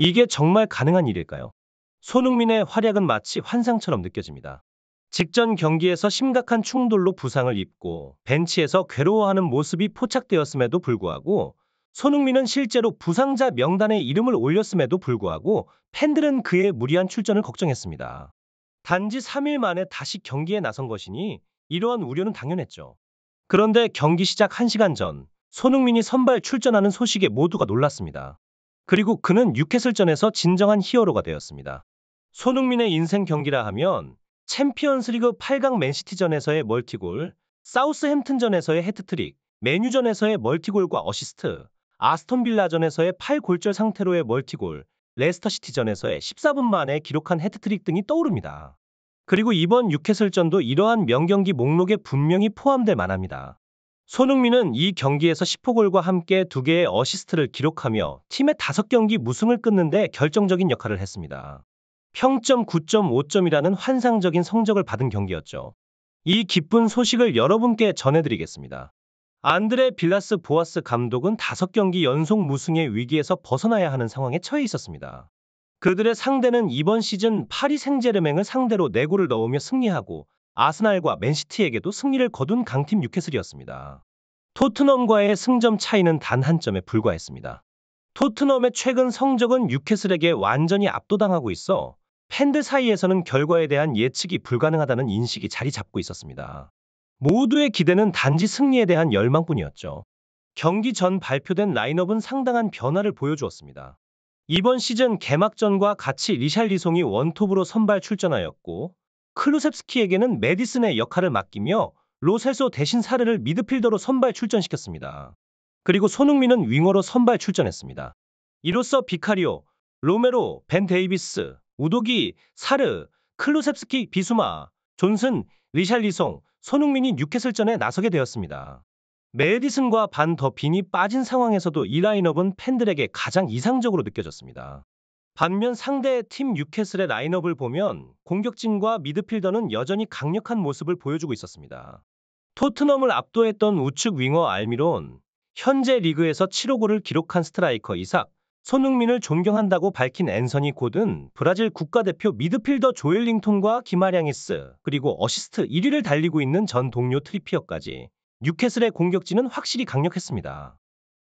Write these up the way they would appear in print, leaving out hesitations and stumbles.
이게 정말 가능한 일일까요? 손흥민의 활약은 마치 환상처럼 느껴집니다. 직전 경기에서 심각한 충돌로 부상을 입고 벤치에서 괴로워하는 모습이 포착되었음에도 불구하고 손흥민은 실제로 부상자 명단에 이름을 올렸음에도 불구하고 팬들은 그의 무리한 출전을 걱정했습니다. 단지 3일 만에 다시 경기에 나선 것이니 이러한 우려는 당연했죠. 그런데 경기 시작 1시간 전 손흥민이 선발 출전하는 소식에 모두가 놀랐습니다. 그리고 그는 뉴캐슬전에서 진정한 히어로가 되었습니다. 손흥민의 인생 경기라 하면 챔피언스리그 8강 맨시티전에서의 멀티골, 사우스햄튼전에서의 해트트릭, 메뉴전에서의 멀티골과 어시스트, 아스톤빌라전에서의 8골절 상태로의 멀티골, 레스터시티전에서의 14분 만에 기록한 해트트릭 등이 떠오릅니다. 그리고 이번 뉴캐슬전도 이러한 명경기 목록에 분명히 포함될 만합니다. 손흥민은 이 경기에서 10호골과 함께 2개의 어시스트를 기록하며 팀의 5경기 무승을 끊는 데 결정적인 역할을 했습니다. 평점 9.5점이라는 환상적인 성적을 받은 경기였죠. 이 기쁜 소식을 여러분께 전해드리겠습니다. 안드레 빌라스 보아스 감독은 5경기 연속 무승의 위기에서 벗어나야 하는 상황에 처해 있었습니다. 그들의 상대는 이번 시즌 파리 생제르맹을 상대로 4골을 넣으며 승리하고 아스날과 맨시티에게도 승리를 거둔 강팀 뉴캐슬이었습니다. 토트넘과의 승점 차이는 단 한 점에 불과했습니다. 토트넘의 최근 성적은 뉴캐슬에게 완전히 압도당하고 있어 팬들 사이에서는 결과에 대한 예측이 불가능하다는 인식이 자리 잡고 있었습니다. 모두의 기대는 단지 승리에 대한 열망뿐이었죠. 경기 전 발표된 라인업은 상당한 변화를 보여주었습니다. 이번 시즌 개막전과 같이 리샬리송이 원톱으로 선발 출전하였고 클루셉스키에게는 메디슨의 역할을 맡기며 로셀소 대신 사르를 미드필더로 선발 출전시켰습니다. 그리고 손흥민은 윙어로 선발 출전했습니다. 이로써 비카리오, 로메로, 벤 데이비스, 우도기, 사르, 클루셉스키, 비수마, 존슨, 리샬리송, 손흥민이 뉴캐슬전에 나서게 되었습니다. 메디슨과 반 더 빈이 빠진 상황에서도 이 라인업은 팬들에게 가장 이상적으로 느껴졌습니다. 반면 상대 팀 뉴캐슬의 라인업을 보면 공격진과 미드필더는 여전히 강력한 모습을 보여주고 있었습니다. 토트넘을 압도했던 우측 윙어 알미론, 현재 리그에서 7호골을 기록한 스트라이커 이삭, 손흥민을 존경한다고 밝힌 앤서니 고든, 브라질 국가대표 미드필더 조엘링톤과 기마량이스, 그리고 어시스트 1위를 달리고 있는 전 동료 트리피어까지 뉴캐슬의 공격진은 확실히 강력했습니다.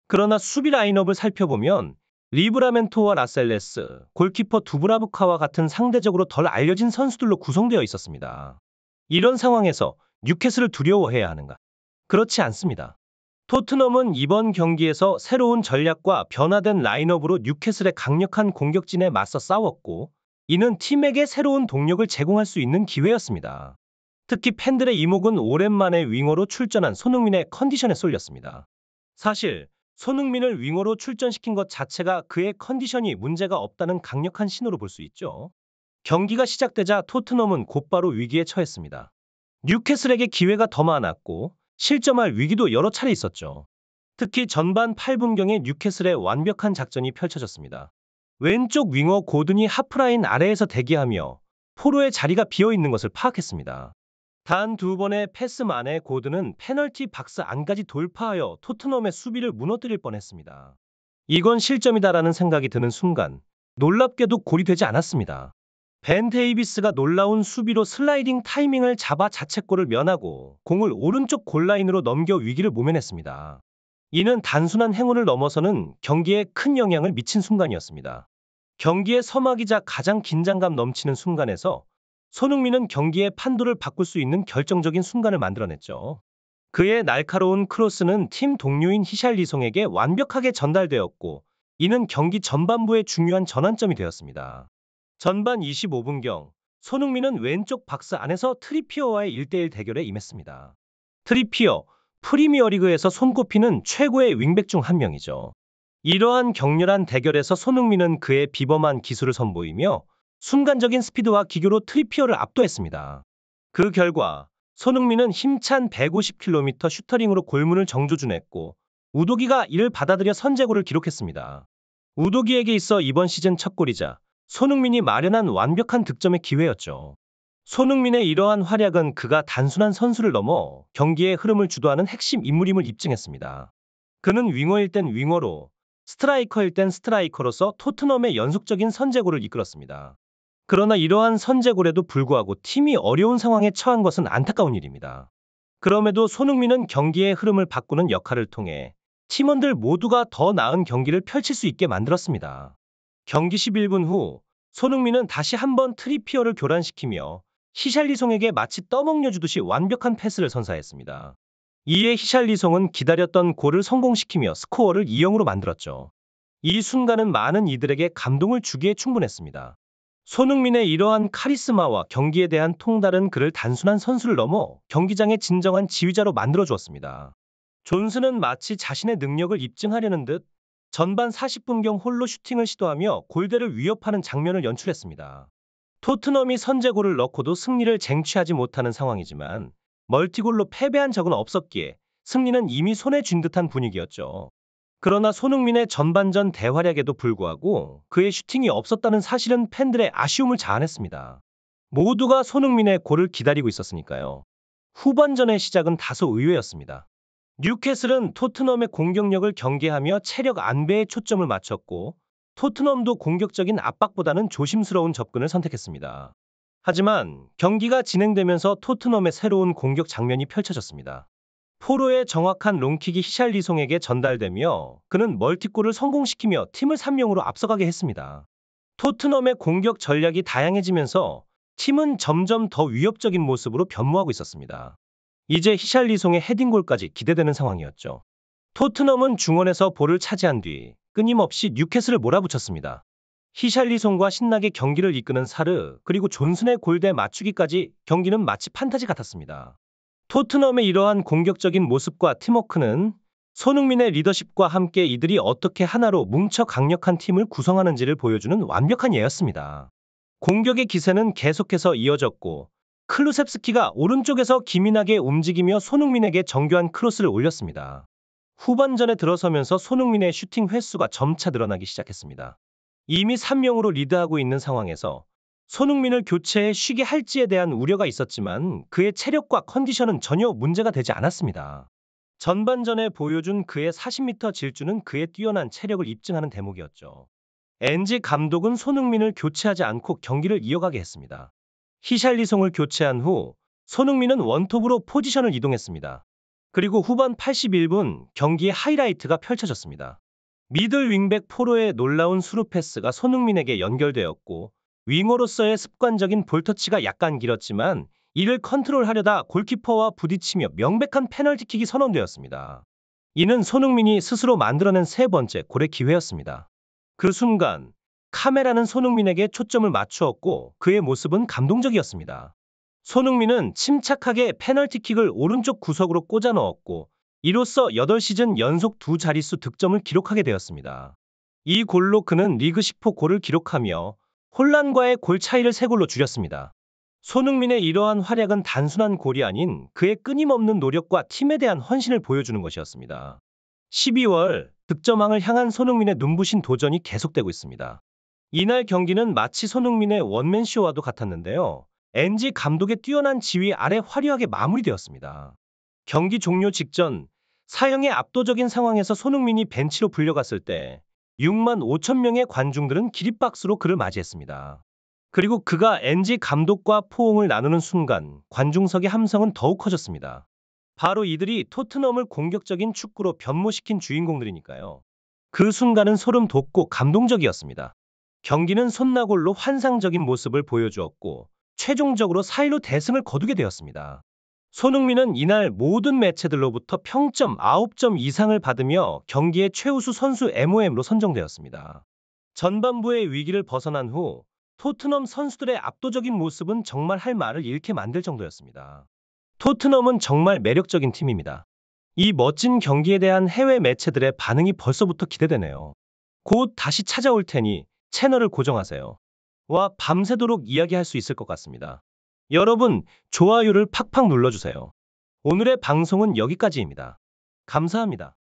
그러나 수비 라인업을 살펴보면 리브라멘토와 라셀레스, 골키퍼 두브라부카와 같은 상대적으로 덜 알려진 선수들로 구성되어 있었습니다. 이런 상황에서 뉴캐슬을 두려워해야 하는가? 그렇지 않습니다. 토트넘은 이번 경기에서 새로운 전략과 변화된 라인업으로 뉴캐슬의 강력한 공격진에 맞서 싸웠고, 이는 팀에게 새로운 동력을 제공할 수 있는 기회였습니다. 특히 팬들의 이목은 오랜만에 윙어로 출전한 손흥민의 컨디션에 쏠렸습니다. 사실 손흥민을 윙어로 출전시킨 것 자체가 그의 컨디션이 문제가 없다는 강력한 신호로 볼 수 있죠. 경기가 시작되자 토트넘은 곧바로 위기에 처했습니다. 뉴캐슬에게 기회가 더 많았고 실점할 위기도 여러 차례 있었죠. 특히 전반 8분경에 뉴캐슬의 완벽한 작전이 펼쳐졌습니다. 왼쪽 윙어 고든이 하프라인 아래에서 대기하며 포로의 자리가 비어있는 것을 파악했습니다. 단 2번의 패스만에 고든은 페널티 박스 안까지 돌파하여 토트넘의 수비를 무너뜨릴 뻔했습니다. 이건 실점이다라는 생각이 드는 순간 놀랍게도 골이 되지 않았습니다. 벤 데이비스가 놀라운 수비로 슬라이딩 타이밍을 잡아 자책골을 면하고 공을 오른쪽 골라인으로 넘겨 위기를 모면했습니다. 이는 단순한 행운을 넘어서는 경기에 큰 영향을 미친 순간이었습니다. 경기의 서막이자 가장 긴장감 넘치는 순간에서 손흥민은 경기의 판도를 바꿀 수 있는 결정적인 순간을 만들어냈죠. 그의 날카로운 크로스는 팀 동료인 히샬리송에게 완벽하게 전달되었고, 이는 경기 전반부의 중요한 전환점이 되었습니다. 전반 25분경 손흥민은 왼쪽 박스 안에서 트리피어와의 1대1 대결에 임했습니다. 트리피어, 프리미어리그에서 손꼽히는 최고의 윙백 중 한 명이죠. 이러한 격렬한 대결에서 손흥민은 그의 비범한 기술을 선보이며 순간적인 스피드와 기교로 트리피어를 압도했습니다. 그 결과 손흥민은 힘찬 150km 슈터링으로 골문을 정조준했고 우도기가 이를 받아들여 선제골을 기록했습니다. 우도기에게 있어 이번 시즌 첫 골이자 손흥민이 마련한 완벽한 득점의 기회였죠. 손흥민의 이러한 활약은 그가 단순한 선수를 넘어 경기의 흐름을 주도하는 핵심 인물임을 입증했습니다. 그는 윙어일 땐 윙어로, 스트라이커일 땐 스트라이커로서 토트넘의 연속적인 선제골을 이끌었습니다. 그러나 이러한 선제골에도 불구하고 팀이 어려운 상황에 처한 것은 안타까운 일입니다. 그럼에도 손흥민은 경기의 흐름을 바꾸는 역할을 통해 팀원들 모두가 더 나은 경기를 펼칠 수 있게 만들었습니다. 경기 11분 후 손흥민은 다시 한번 트리피어를 교란시키며 히샬리송에게 마치 떠먹여주듯이 완벽한 패스를 선사했습니다. 이에 히샬리송은 기다렸던 골을 성공시키며 스코어를 2-0으로 만들었죠. 이 순간은 많은 이들에게 감동을 주기에 충분했습니다. 손흥민의 이러한 카리스마와 경기에 대한 통달은 그를 단순한 선수를 넘어 경기장의 진정한 지휘자로 만들어주었습니다. 존스는 마치 자신의 능력을 입증하려는 듯 전반 40분경 홀로 슈팅을 시도하며 골대를 위협하는 장면을 연출했습니다. 토트넘이 선제골을 넣고도 승리를 쟁취하지 못하는 상황이지만 멀티골로 패배한 적은 없었기에 승리는 이미 손에 쥔 듯한 분위기였죠. 그러나 손흥민의 전반전 대활약에도 불구하고 그의 슈팅이 없었다는 사실은 팬들의 아쉬움을 자아냈습니다. 모두가 손흥민의 골을 기다리고 있었으니까요. 후반전의 시작은 다소 의외였습니다. 뉴캐슬은 토트넘의 공격력을 경계하며 체력 안배에 초점을 맞췄고 토트넘도 공격적인 압박보다는 조심스러운 접근을 선택했습니다. 하지만 경기가 진행되면서 토트넘의 새로운 공격 장면이 펼쳐졌습니다. 포로의 정확한 롱킥이 히샬리송에게 전달되며 그는 멀티골을 성공시키며 팀을 3-0으로 앞서가게 했습니다. 토트넘의 공격 전략이 다양해지면서 팀은 점점 더 위협적인 모습으로 변모하고 있었습니다. 이제 히샬리송의 헤딩골까지 기대되는 상황이었죠. 토트넘은 중원에서 볼을 차지한 뒤 끊임없이 뉴캐슬을 몰아붙였습니다. 히샬리송과 신나게 경기를 이끄는 사르 그리고 존슨의 골대 맞추기까지 경기는 마치 판타지 같았습니다. 토트넘의 이러한 공격적인 모습과 팀워크는 손흥민의 리더십과 함께 이들이 어떻게 하나로 뭉쳐 강력한 팀을 구성하는지를 보여주는 완벽한 예였습니다. 공격의 기세는 계속해서 이어졌고 클루셉스키가 오른쪽에서 기민하게 움직이며 손흥민에게 정교한 크로스를 올렸습니다. 후반전에 들어서면서 손흥민의 슈팅 횟수가 점차 늘어나기 시작했습니다. 이미 3-0으로 리드하고 있는 상황에서 손흥민을 교체해 쉬게 할지에 대한 우려가 있었지만 그의 체력과 컨디션은 전혀 문제가 되지 않았습니다. 전반전에 보여준 그의 40m 질주는 그의 뛰어난 체력을 입증하는 대목이었죠. 엔지 감독은 손흥민을 교체하지 않고 경기를 이어가게 했습니다. 히샬리송을 교체한 후 손흥민은 원톱으로 포지션을 이동했습니다. 그리고 후반 81분 경기의 하이라이트가 펼쳐졌습니다. 미들 윙백 포로의 놀라운 스루 패스가 손흥민에게 연결되었고 윙어로서의 습관적인 볼터치가 약간 길었지만 이를 컨트롤하려다 골키퍼와 부딪히며 명백한 페널티킥이 선언되었습니다. 이는 손흥민이 스스로 만들어낸 세 번째 골의 기회였습니다. 그 순간 카메라는 손흥민에게 초점을 맞추었고 그의 모습은 감동적이었습니다. 손흥민은 침착하게 페널티킥을 오른쪽 구석으로 꽂아 넣었고 이로써 8시즌 연속 두 자릿수 득점을 기록하게 되었습니다. 이 골로 그는 리그 10호 골을 기록하며 혼란과의 골 차이를 3골로 줄였습니다. 손흥민의 이러한 활약은 단순한 골이 아닌 그의 끊임없는 노력과 팀에 대한 헌신을 보여주는 것이었습니다. 12월 득점왕을 향한 손흥민의 눈부신 도전이 계속되고 있습니다. 이날 경기는 마치 손흥민의 원맨쇼와도 같았는데요. 엔지 감독의 뛰어난 지휘 아래 화려하게 마무리되었습니다. 경기 종료 직전 사형의 압도적인 상황에서 손흥민이 벤치로 불려갔을 때 6만 5천 명의 관중들은 기립박수로 그를 맞이했습니다. 그리고 그가 엔지 감독과 포옹을 나누는 순간 관중석의 함성은 더욱 커졌습니다. 바로 이들이 토트넘을 공격적인 축구로 변모시킨 주인공들이니까요. 그 순간은 소름 돋고 감동적이었습니다. 경기는 손나골로 환상적인 모습을 보여주었고 최종적으로 4-1로 대승을 거두게 되었습니다. 손흥민은 이날 모든 매체들로부터 평점 9점 이상을 받으며 경기의 최우수 선수 MOM으로 선정되었습니다. 전반부의 위기를 벗어난 후 토트넘 선수들의 압도적인 모습은 정말 할 말을 잃게 만들 정도였습니다. 토트넘은 정말 매력적인 팀입니다. 이 멋진 경기에 대한 해외 매체들의 반응이 벌써부터 기대되네요. 곧 다시 찾아올 테니 채널을 고정하세요. 와 밤새도록 이야기할 수 있을 것 같습니다. 여러분, 좋아요를 팍팍 눌러주세요. 오늘의 방송은 여기까지입니다. 감사합니다.